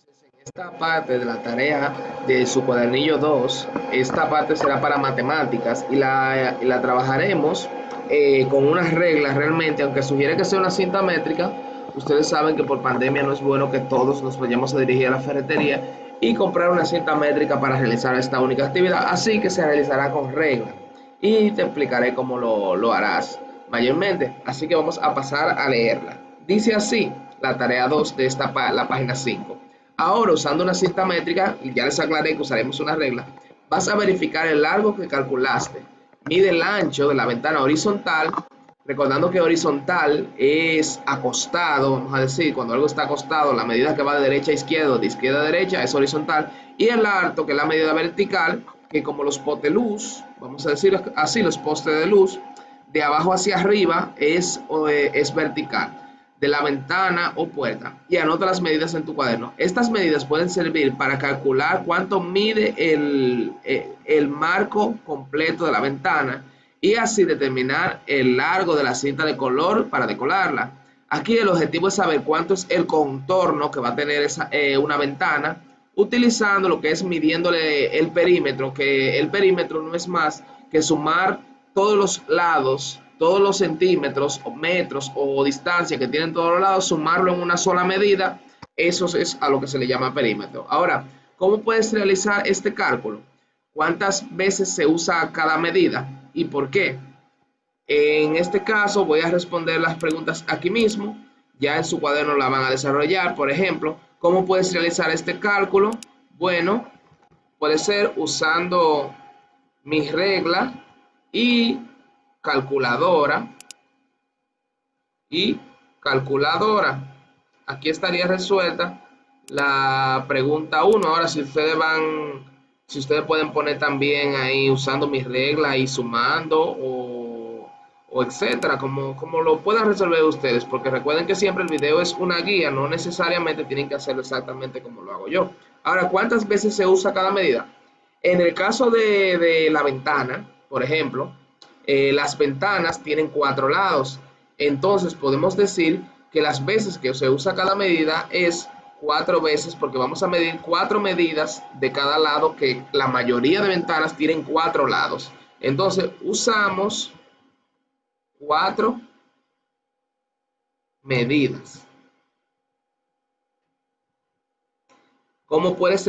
En esta parte de la tarea de su cuadernillo 2, esta parte será para matemáticas y la trabajaremos con unas reglas realmente, aunque sugiere que sea una cinta métrica. Ustedes saben que por pandemia no es bueno que todos nos vayamos a dirigir a la ferretería y comprar una cinta métrica para realizar esta única actividad, así que se realizará con reglas y te explicaré cómo lo harás mayormente. Así que vamos a pasar a leerla. Dice así la tarea 2 de la página 5. Ahora, usando una cinta métrica, y ya les aclaré que usaremos una regla, vas a verificar el largo que calculaste. Mide el ancho de la ventana horizontal, recordando que horizontal es acostado, vamos a decir, cuando algo está acostado, la medida que va de derecha a izquierda, de izquierda a derecha, es horizontal, y el alto, que es la medida vertical, que como los postes de luz, vamos a decir así, los postes de luz, de abajo hacia arriba es vertical, de la ventana o puerta, y anota las medidas en tu cuaderno. Estas medidas pueden servir para calcular cuánto mide el marco completo de la ventana y así determinar el largo de la cinta de color para decorarla. Aquí el objetivo es saber cuánto es el contorno que va a tener una ventana, utilizando lo que es midiéndole el perímetro, que el perímetro no es más que sumar todos los lados, todos los centímetros o metros o distancia que tienen todos los lados, sumarlo en una sola medida, eso es a lo que se le llama perímetro. Ahora, ¿cómo puedes realizar este cálculo? ¿Cuántas veces se usa cada medida y por qué? En este caso voy a responder las preguntas aquí mismo, ya en su cuaderno la van a desarrollar. Por ejemplo, ¿cómo puedes realizar este cálculo? Bueno, puede ser usando mi regla y calculadora y calculadora. Aquí estaría resuelta la pregunta 1. Ahora, si ustedes pueden poner también ahí usando mis reglas y sumando o etcétera, como lo puedan resolver ustedes, porque recuerden que siempre el video es una guía, no necesariamente tienen que hacerlo exactamente como lo hago yo. Ahora, ¿cuántas veces se usa cada medida? En el caso de la ventana, por ejemplo, las ventanas tienen 4 lados. Entonces podemos decir que las veces que se usa cada medida es 4 veces, porque vamos a medir 4 medidas de cada lado, que la mayoría de ventanas tienen 4 lados. Entonces usamos 4 medidas. ¿Cómo puedes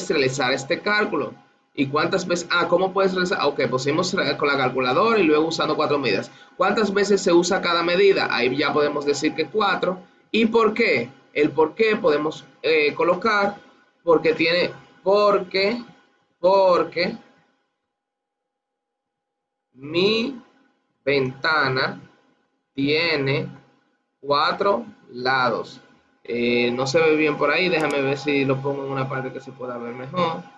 realizar este cálculo? ¿Y cuántas veces? ¿Cómo puedes realizar? Ok, pusimos con la calculadora y luego usando 4 medidas. ¿Cuántas veces se usa cada medida? Ahí ya podemos decir que 4. ¿Y por qué? El por qué podemos colocar porque, porque mi ventana tiene 4 lados. No se ve bien por ahí, déjame ver si lo pongo en una parte que se pueda ver mejor.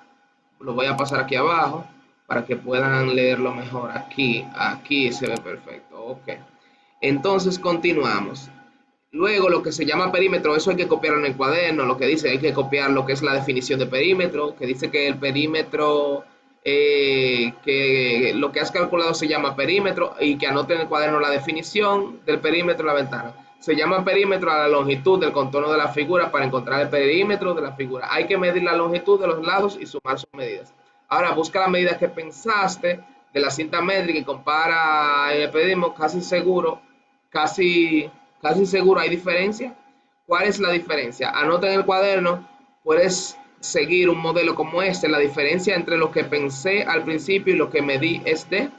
Lo voy a pasar aquí abajo para que puedan leerlo mejor. Aquí se ve perfecto. Ok. Entonces continuamos. Luego lo que se llama perímetro, eso hay que copiarlo en el cuaderno. Lo que dice, hay que copiar lo que es la definición de perímetro, que dice que el perímetro, que lo que has calculado se llama perímetro, y que anote en el cuaderno la definición del perímetro de la ventana. Se llama perímetro a la longitud del contorno de la figura. Para encontrar el perímetro de la figura hay que medir la longitud de los lados y sumar sus medidas. Ahora busca las medidas que pensaste de la cinta métrica y compara el perímetro. Casi seguro hay diferencia. ¿Cuál es la diferencia? Anota en el cuaderno. Puedes seguir un modelo como este. La diferencia entre lo que pensé al principio y lo que medí es de.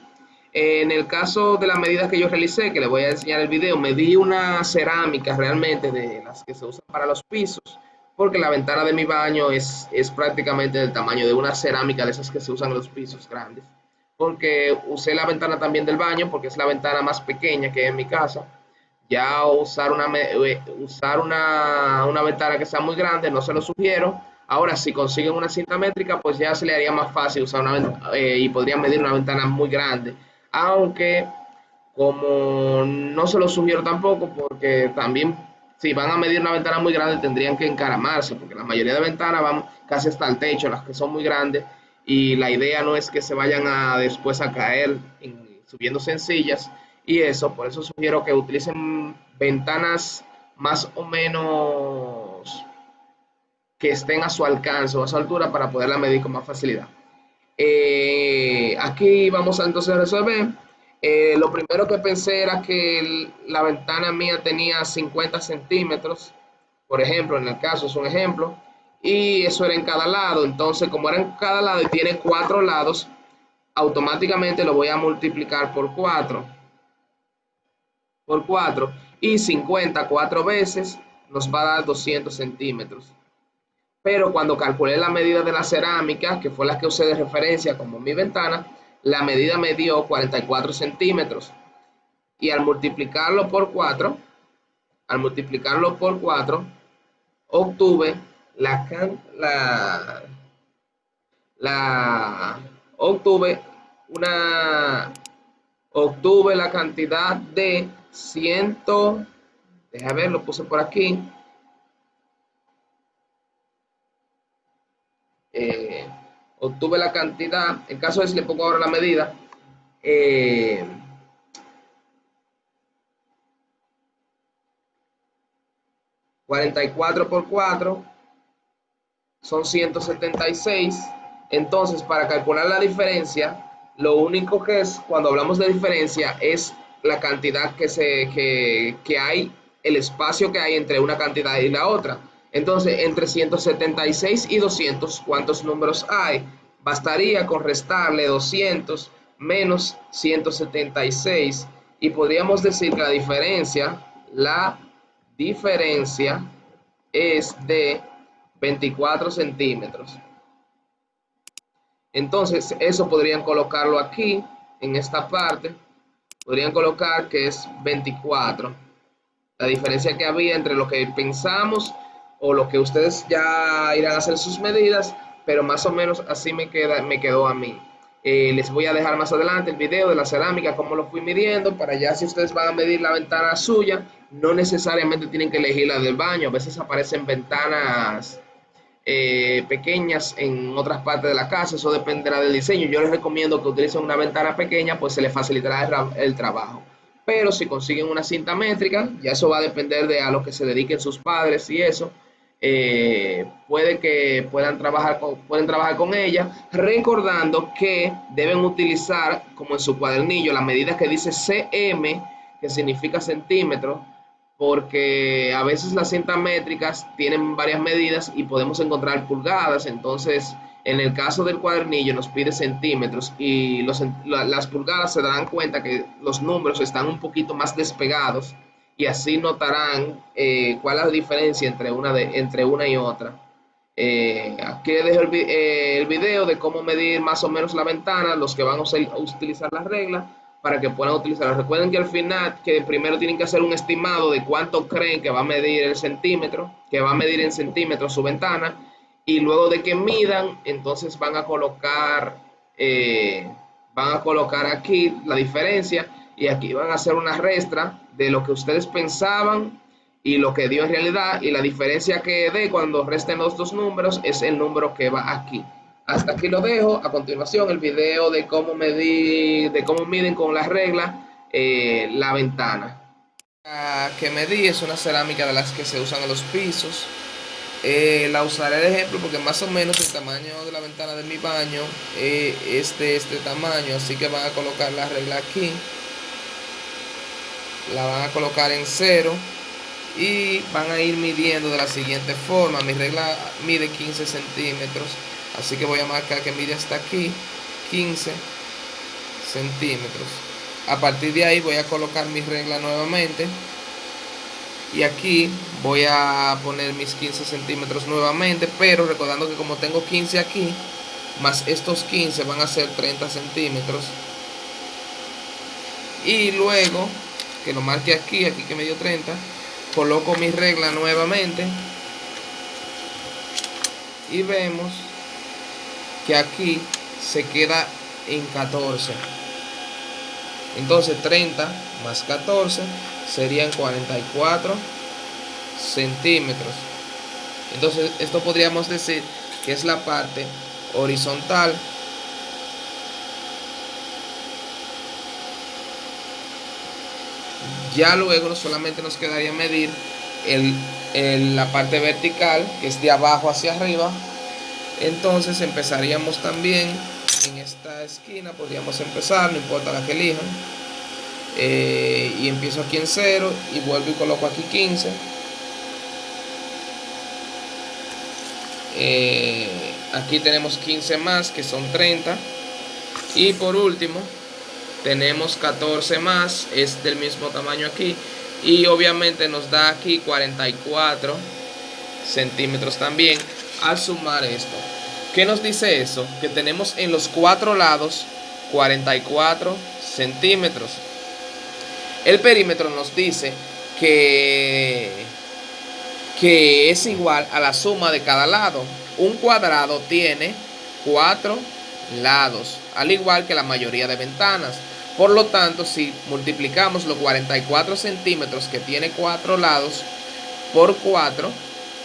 En el caso de las medidas que yo realicé, que les voy a enseñar el video, medí una cerámica realmente de las que se usan para los pisos, porque la ventana de mi baño es prácticamente del tamaño de una cerámica de esas que se usan en los pisos grandes. Porque usé la ventana también del baño, porque es la ventana más pequeña que hay en mi casa. Ya usar una ventana que sea muy grande no se lo sugiero. Ahora, si consiguen una cinta métrica, pues ya se le haría más fácil usar y podrían medir una ventana muy grande. Aunque, como no se lo sugiero tampoco, porque también si van a medir una ventana muy grande tendrían que encaramarse, porque la mayoría de ventanas van casi hasta el techo, las que son muy grandes, y la idea no es que se vayan después a caer subiendo sencillas y eso. Por eso sugiero que utilicen ventanas más o menos que estén a su alcance o a su altura para poderla medir con más facilidad. Aquí vamos a entonces resolver. Lo primero que pensé era que la ventana mía tenía 50 centímetros, por ejemplo, en el caso es un ejemplo, y eso era en cada lado. Entonces, como era en cada lado y tiene 4 lados, automáticamente lo voy a multiplicar por cuatro, y 50 4 veces nos va a dar 200 centímetros. Pero cuando calculé la medida de la cerámica, que fue la que usé de referencia como mi ventana, la medida me dio 44 centímetros. Y al multiplicarlo por 4, obtuve la, la obtuve una obtuve la cantidad de 100. Déjame ver, lo puse por aquí. eh, Obtuve la cantidad, en caso de si le pongo ahora la medida, eh, 44 por 4 son 176. Entonces, para calcular la diferencia, lo único que es, cuando hablamos de diferencia, es la cantidad que hay, el espacio que hay entre una cantidad y la otra. Entonces, entre 176 y 200, ¿cuántos números hay? Bastaría con restarle 200 menos 176 y podríamos decir que la diferencia es de 24 centímetros. Entonces, eso podrían colocarlo aquí, en esta parte. Podrían colocar que es 24. La diferencia que había entre lo que pensamos o lo que ustedes ya irán a hacer sus medidas, pero más o menos así me quedó a mí. Les voy a dejar más adelante el video de la cerámica, cómo lo fui midiendo, para ya si ustedes van a medir la ventana suya, no necesariamente tienen que elegir la del baño. A veces aparecen ventanas pequeñas en otras partes de la casa, eso dependerá del diseño. Yo les recomiendo que utilicen una ventana pequeña, pues se les facilitará el trabajo. Pero si consiguen una cinta métrica, ya eso va a depender de a lo que se dediquen sus padres y eso. Puede que pueden trabajar con ella, recordando que deben utilizar, como en su cuadernillo, la medida que dice cm, que significa centímetro, porque a veces las cintas métricas tienen varias medidas y podemos encontrar pulgadas. Entonces, en el caso del cuadernillo nos pide centímetros y las pulgadas se darán cuenta que los números están un poquito más despegados y así notarán cuál es la diferencia entre una y otra. Aquí les dejo el video de cómo medir más o menos la ventana, los que van a utilizar las reglas, para que puedan utilizarlo. Recuerden que al final, que primero tienen que hacer un estimado de cuánto creen que va a medir el centímetro, que va a medir en centímetros su ventana, y luego de que midan, entonces van a colocar aquí la diferencia, y aquí van a hacer una restra de lo que ustedes pensaban y lo que dio en realidad, y la diferencia que dé cuando resten los dos números es el número que va aquí. Hasta aquí lo dejo. A continuación el video de cómo miden con las reglas la ventana. La que medí es una cerámica de las que se usan en los pisos. La usaré de ejemplo porque más o menos el tamaño de la ventana de mi baño es de este tamaño, así que van a colocar la regla aquí, la van a colocar en 0 y van a ir midiendo de la siguiente forma. Mi regla mide 15 centímetros, así que voy a marcar que mide hasta aquí 15 centímetros. A partir de ahí voy a colocar mi regla nuevamente y aquí voy a poner mis 15 centímetros nuevamente, pero recordando que como tengo 15 aquí más estos 15 van a ser 30 centímetros. Y luego que lo marque aquí que me dio 30, coloco mi regla nuevamente y vemos que aquí se queda en 14. Entonces 30 más 14 serían 44 centímetros. Entonces esto podríamos decir que es la parte horizontal. Ya luego solamente nos quedaría medir la parte vertical, que es de abajo hacia arriba. Entonces empezaríamos también en esta esquina, podríamos empezar, no importa la que elijan. Y empiezo aquí en 0 y vuelvo y coloco aquí 15. Aquí tenemos 15 más, que son 30. Y por último tenemos 14 más, es del mismo tamaño aquí. Y obviamente nos da aquí 44 centímetros también. Al sumar esto, ¿qué nos dice eso? Que tenemos en los 4 lados 44 centímetros. El perímetro nos dice que es igual a la suma de cada lado. Un cuadrado tiene 4 lados, al igual que la mayoría de ventanas. Por lo tanto, si multiplicamos los 44 centímetros que tiene 4 lados por 4,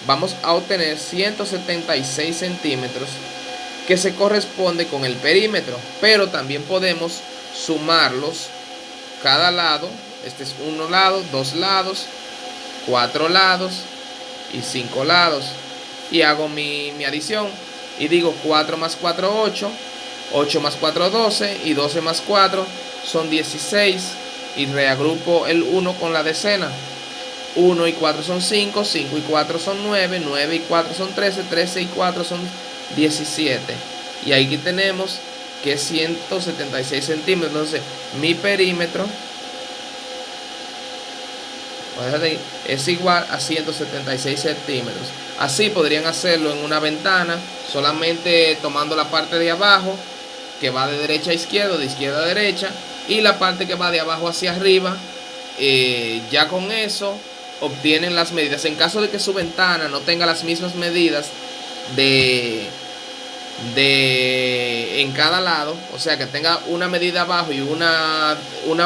vamos a obtener 176 centímetros, que se corresponde con el perímetro. Pero también podemos sumarlos cada lado. Este es 1 lado, 2 lados, 4 lados y 5 lados. Y hago mi adición y digo 4 más 4, 8, 8 más 4, 12 y 12 más 4 son 16. Y reagrupo el 1 con la decena. 1 y 4 son 5, 5 y 4 son 9, 9 y 4 son 13, 13 y 4 son 17. Y aquí tenemos que es 176 centímetros. Entonces mi perímetro es igual a 176 centímetros. Así podrían hacerlo en una ventana, solamente tomando la parte de abajo que va de derecha a izquierda, de izquierda a derecha, y la parte que va de abajo hacia arriba. Ya con eso obtienen las medidas. En caso de que su ventana no tenga las mismas medidas en cada lado, o sea que tenga una medida abajo y una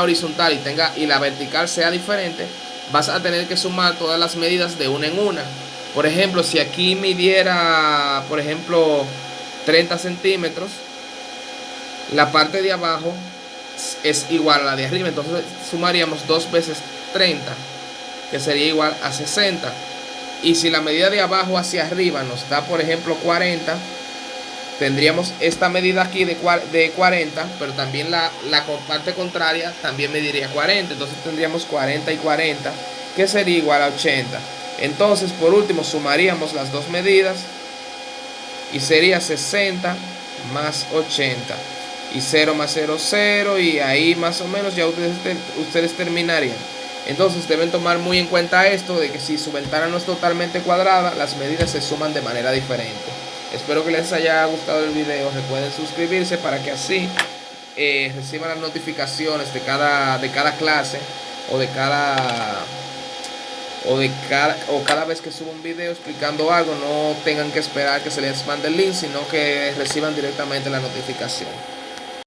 horizontal y la vertical sea diferente, vas a tener que sumar todas las medidas de una en una. Por ejemplo, si aquí midiera, por ejemplo, 30 centímetros, la parte de abajo es igual a la de arriba. Entonces sumaríamos 2 veces 30, que sería igual a 60. Y si la medida de abajo hacia arriba nos da, por ejemplo, 40, tendríamos esta medida aquí de 40, pero también la parte contraria también mediría 40. Entonces tendríamos 40 y 40, que sería igual a 80. Entonces, por último, sumaríamos las dos medidas y sería 60 más 80. Y 0 más 0, 0. Y ahí más o menos ya ustedes terminarían. Entonces deben tomar muy en cuenta esto, de que si su ventana no es totalmente cuadrada, las medidas se suman de manera diferente. Espero que les haya gustado el video. Recuerden suscribirse para que así reciban las notificaciones de cada clase o cada vez que suba un video explicando algo. No tengan que esperar que se les mande el link, sino que reciban directamente la notificación.